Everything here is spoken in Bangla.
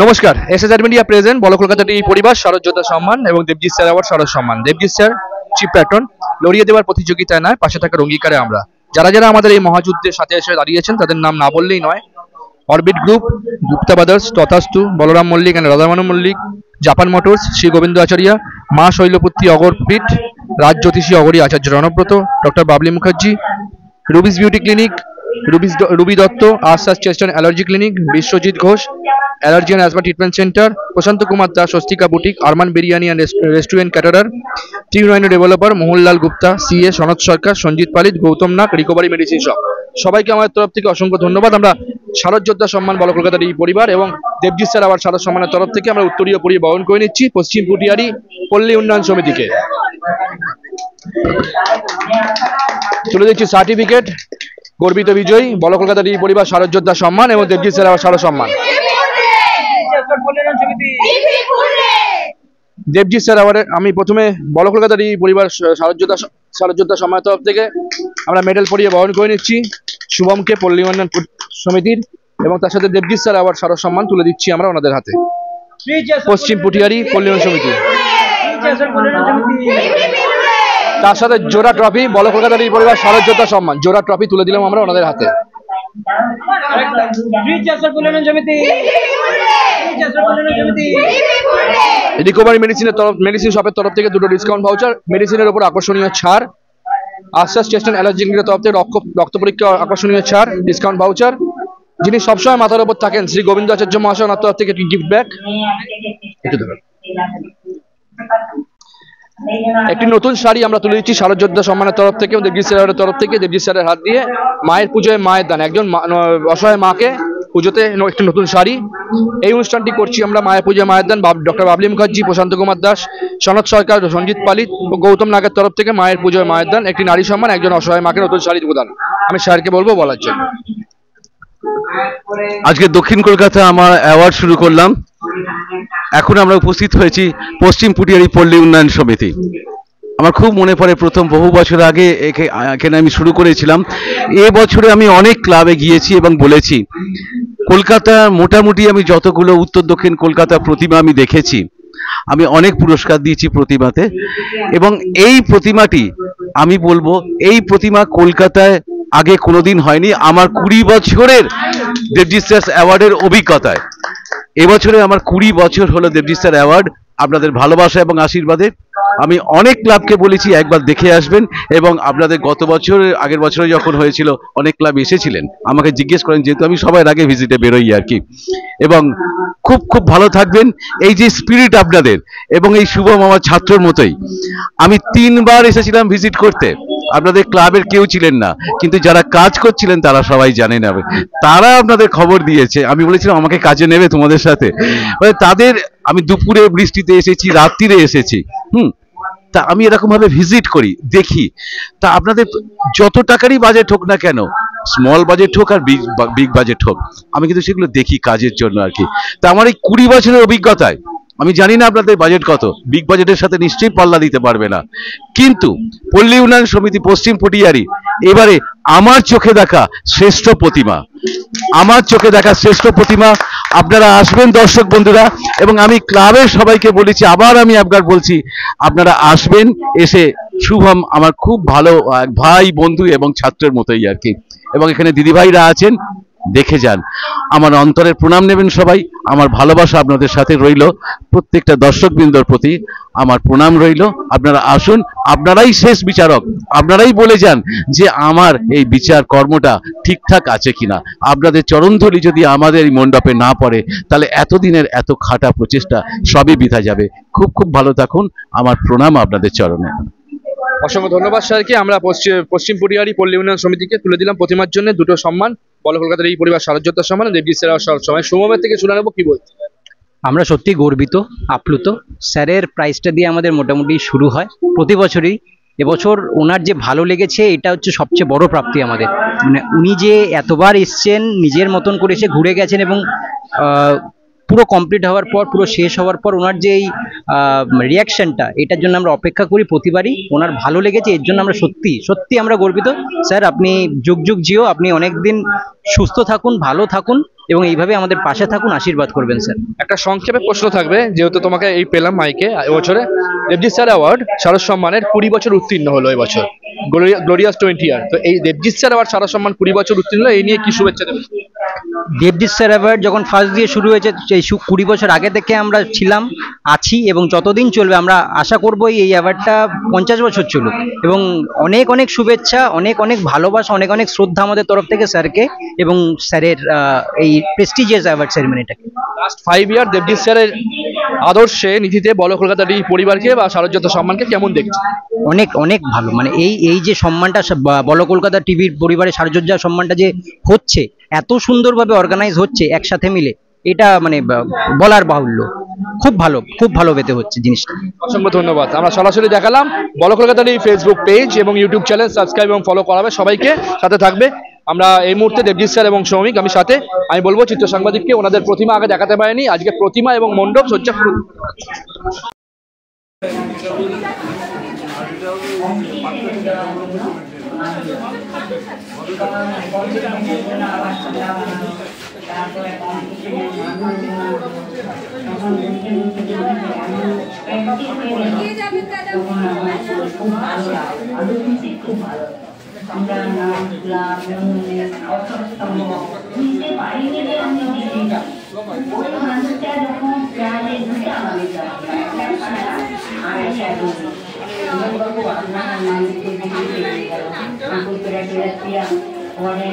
নমস্কার, এসএসআর মিডিয়া প্রেজেন্ট বলো কলকাতা টিভি পরিবার শারদ যোদ্ধা সম্মান এবং দেবজিৎ স্যার অ্যাওয়ার্ড শারদ সম্মান। দেবজিৎ স্যার চিফ প্যাট্রন, লড়িয়ে দেওয়ার প্রতিযোগিতায় নয়, পাশে থাকার অঙ্গীকারে আমরা যারা যারা আমাদের এই মহাযুদ্ধের সাথে এসে দাঁড়িয়েছেন তাদের নাম না বললেই নয়। Orbit group, Gupta brothers, Tathastu, Balaram Mallick and Radharaman Mallick, Japan motors, Shri Gobinda Acharya, মা শৈলপুত্রী অগরপীঠ, রাজ জ্যোতিষী অগরী Acharya Ranabrata, doctor Babli Mukherjee, Ruby's beauty clinic, Ruby Dutta, আশ্বাস chest and allergy clinic, Biswajit Ghosh allergy and asthma treatment centre, Prashanta Kumar Das Swastika boutique, Arman biryani and restaurant caterer, টিউ rhino developer, Mohanlal Gupta, CA, Sanat Sarkar, Sanjit Palit, Gautam Nag, recovery medicine shop. সবাইকে আমাদের তরফ থেকে অসংখ্য ধন্যবাদ। আমরা শারদ যোদ্ধা সম্মান বলো কলকাতার এই পরিবার এবং দেবজিৎ স্যার আবার শারদ সম্মানের তরফ থেকে আমরা উত্তরীয় পরিয়ে বহন করে নিচ্ছি পশ্চিম পুটিয়ারি পল্লী উন্নয়ন সমিতিকে। তুলে দিচ্ছি সার্টিফিকেট। গর্বিত বিজয়ী বলো কলকাতার এই পরিবার শারদ যোদ্ধা সম্মান এবং দেবজিৎ স্যার আবার শারদ সম্মান। দেবজিৎ স্যার আবার আমি প্রথমে বলো কলকাতার এই পরিবার শারদ যোদ্ধা সম্মানের তরফ থেকে আমরা মেডেল পরিয়ে বহন করে নিচ্ছি শুভমকে পল্লী উন্নয়ন সমিতির এবং তার সাথে দেবজিৎ স্যার আবার শারদ সম্মান তুলে দিচ্ছি আমরা ওনাদের হাতে। পশ্চিম পুটিয়ারি পল্লী উন্নয়ন সমিতি, তার সাথে জোড়া ট্রফি বলো কলকাতার এই পরিবার শারদ যোদ্ধা সম্মান, জোড়া ট্রফি তুলে দিলাম আমরা ওনাদের হাতে। রিকভারি মেডিসিন শপের তরফ থেকে দুটো ডিসকাউন্ট ভাউচার, মেডিসিনের উপর আকর্ষণীয় ছাড়। আশ্বাস চেস্ট অ্যান্ড অ্যালার্জি ক্লিনিকের তরফ থেকে রক্ত পরীক্ষা আকর্ষণীয় ছাড়, ডিসকাউন্ট ভাউচার। যিনি সবসময় মাথার উপর থাকেন শ্রী গোবিন্দ আচার্য মহাশয় ওনার তরফ থেকে গিফট ব্যাগ। একটি নতুন শাড়ি আমরা তুলে দিচ্ছি শারদ যোদ্ধা সম্মানের তরফ থেকে দেবজিৎ স্যারের তরফ থেকে, দেবজিৎ স্যারের হাত দিয়ে মায়ের পুজোয় মায়ের দান, একজন অসহায় মাকে পুজোতে একটি নতুন শাড়ি। এই অনুষ্ঠানটি করছি আমরা মায়ের পুজোয় মায়ের দান ডক্টর বাবলি মুখার্জি, প্রশান্ত কুমার দাস, সনৎ সরকার, সঞ্জিত পালিত ও গৌতম নাগের তরফ থেকে মায়ের পুজোয় মায়ের দান, একটি নারী সম্মান, একজন অসহায় মাকে নতুন শাড়ি প্রদান। আমি স্যারকে বলবো বলার জন্য। আজকে দক্ষিণ কলকাতা আমার অ্যাওয়ার্ড শুরু করলাম। এখন আমরা উপস্থিত হয়েছি পশ্চিম পুটিয়ারি পল্লী উন্নয়ন সমিতি। আমার খুব মনে পড়ে প্রথম বহু বছর আগে এখানে আমি শুরু করেছিলাম। এবছরে আমি অনেক ক্লাবে গিয়েছি এবং বলেছি কলকাতা মোটামুটি আমি যতগুলো উত্তর দক্ষিণ কলকাতা প্রতিমা আমি দেখেছি, আমি অনেক পুরস্কার দিয়েছি প্রতিমাতে এবং এই প্রতিমাটি আমি বলবো এই প্রতিমা কলকাতায় আগে কোনোদিন হয়নি। আমার 20 বছরের দেবজিৎ স্যার অ্যাওয়ার্ডের অভিজ্ঞতায় এবছরে আমার 20 বছর হলো দেবজিৎ স্যার অ্যাওয়ার্ড। আপনাদের ভালোবাসা এবং আশীর্বাদে আমি অনেক ক্লাবকে বলেছি একবার দেখে আসবেন এবং আপনাদের গত বছর আগের বছরে যখন হয়েছিল অনেক ক্লাব এসেছিলেন, আমাকে জিজ্ঞেস করেন যেহেতু আমি সবার আগে ভিজিটে বেরোই আর কি। এবং খুব খুব ভালো থাকবেন। এই যে স্পিরিট আপনাদের এবং এই শুভম আমার ছাত্রর মতোই, আমি 3 বার এসেছিলাম ভিজিট করতে, আপনাদের ক্লাবের কেউ ছিলেন না, কিন্তু যারা কাজ করছিলেন তারা সবাই জানে নেবে, তারা আপনাদের খবর দিয়েছে। আমি বলেছিলাম আমাকে কাজে নেবে তোমাদের সাথে, তাদের আমি দুপুরে বৃষ্টিতে এসেছি, রাত্রিরে এসেছি। তা আমি এরকম ভাবে ভিজিট করি, দেখি। তা আপনাদের যত টাকারই বাজেট হোক না কেন, স্মল বাজেট হোক আর বিগ বাজেট হোক, আমি কিন্তু সেগুলো দেখি কাজের জন্য আর কি। তা আমার এই 20 বছরের অভিজ্ঞতায় আমি জানি না আপনাদের বাজেট কত, বিগ বাজেটের সাথে নিশ্চয়ই পাল্লা দিতে পারবে না, কিন্তু পল্লী উন্নয়ন সমিতি পশ্চিম পুটিয়ারি এবারে আমার চোখে দেখা শ্রেষ্ঠ প্রতিমা, আমার চোখে দেখা শ্রেষ্ঠ প্রতিমা। আপনারা আসবেন দর্শক বন্ধুরা, এবং আমি ক্লাবের সবাইকে বলেছি, আবার আমি একবার বলছি, আপনারা আসবেন, এসে শুভম আমার খুব ভালো ভাই বন্ধু এবং ছাত্রের মতোই আর কি। এবং এখানে দিদিভাইরা আছেন, দেখে যান। আমার অন্তরের প্রণাম নেবেন সবাই, আমার ভালোবাসা আপনাদের সাথে রইল। প্রত্যেকটা দর্শকবৃন্দর প্রতি আমার প্রণাম রইল। আপনারা আসুন, আপনারাই শেষ বিচারক, আপনারাই বলে যান যে আমার এই বিচার কর্মটা ঠিকঠাক আছে কিনা। আপনাদের চরণধূলি যদি আমাদের এই মণ্ডপে না পড়ে, তাহলে এতদিনের এত খাটা প্রচেষ্টা সবই বৃথা যাবে। খুব খুব ভালো থাকুন, আমার প্রণাম আপনাদের চরণে। অসংখ্য ধন্যবাদ স্যারকে। আমরা পশ্চিম পুটিয়ারি পল্লী উন্নয়ন সমিতিকে তুলে দিলাম প্রতিমার জন্য দুটো সম্মান, বলো কলকাতার এই পরিবার শারদ যোদ্ধা সম্মান, দেবজিৎ স্যার শারদ সম্মান। শুভমের থেকে শুনে নেবো, কি বলছি? আমরা সত্যি গর্বিত, আপ্লুত। স্যারের প্রাইজটা দিয়ে আমাদের মোটামুটি শুরু হয় প্রতি বছরই। এবছর ওনার যে ভালো লেগেছে, এটা হচ্ছে সবচেয়ে বড় প্রাপ্তি আমাদের। মানে উনি যে এতবার এসছেন, নিজের মতন করে এসে ঘুরে গেছেন এবং পুরো কমপ্লিট হওয়ার পর, পুরো শেষ হওয়ার পর ওনার যে এই রিয়াকশনটা, এটার জন্য আমরা অপেক্ষা করি প্রতিবারই। ওনার ভালো লেগেছে, এর জন্য আমরা সত্যি সত্যি আমরা গর্বিত। স্যার, আপনি যুগ যুগ জিও, আপনি অনেক দিন সুস্থ থাকুন, ভালো থাকুন এবং এইভাবে আমাদের পাশে থাকুন, আশীর্বাদ করবেন স্যার। একটা সংক্ষেপে প্রশ্ন থাকবে, যেহেতু তোমাকে এই পেলাম মাইকে এবছরে দেবজিৎ স্যার অ্যাওয়ার্ড শারদ সম্মানের 20 বছর উত্তীর্ণ হলো এবছর, গ্লোরিয়াস 20 ইয়ার। তো এই দেবজিৎ স্যার অ্যাওয়ার্ড শারদ সম্মান 20 বছর উত্তীর্ণ হলো, এই নিয়ে কি শুভেচ্ছা দেবে? দেবজিৎ স্যার অ্যাওয়ার্ড যখন ফার্স্ট দিয়ে শুরু হয়েছে, সেই 20 বছর আগে থেকে আমরা ছিলাম, আছি এবং যতদিন চলবে আমরা আশা করবো এই অ্যাওয়ার্ডটা 50 বছর চলুক। এবং অনেক অনেক শুভেচ্ছা, অনেক অনেক ভালোবাসা, অনেক অনেক শ্রদ্ধা আমাদের তরফ থেকে স্যারকে এবং স্যারের এই প্রেস্টিজিয়াস অ্যাওয়ার্ড সেরিমনিটাকে। লাস্ট 5 ইয়ার দেবজিৎ স্যারের আদর্শে নীতিতে বলো কলকাতার এই পরিবারকে বা শারদজাত সম্মানকে কেমন দেখছো? অনেক অনেক ভালো, মানে এই যে সম্মানটা বলো কলকাতা টিভির পরিবারের সারসজ্জা সম্মানটা যে হচ্ছে, এত সুন্দরভাবে অর্গানাইজ হচ্ছে একসাথে মিলে, এটা মানে বলার বাহুল্য। খুব ভালো, খুব ভালো পেতে হচ্ছে জিনিসটা। অসংখ্য ধন্যবাদ। আমরা সরাসরি দেখালাম বলো কলকাতার এই ফেসবুক পেজ এবং ইউটিউব চ্যানেল সাবস্ক্রাইব এবং ফলো করাবে, সবাইকে সাথে থাকবে। আমরা এই মুহূর্তে দেবজিৎ স্যার এবং সৌমিক আমি সাথে, আমি বলবো চিত্র সাংবাদিককে ওনাদের প্রতিমা আগে দেখাতে পারেনি, আজকে প্রতিমা এবং মণ্ডপ সজ্জা পুরো। Orang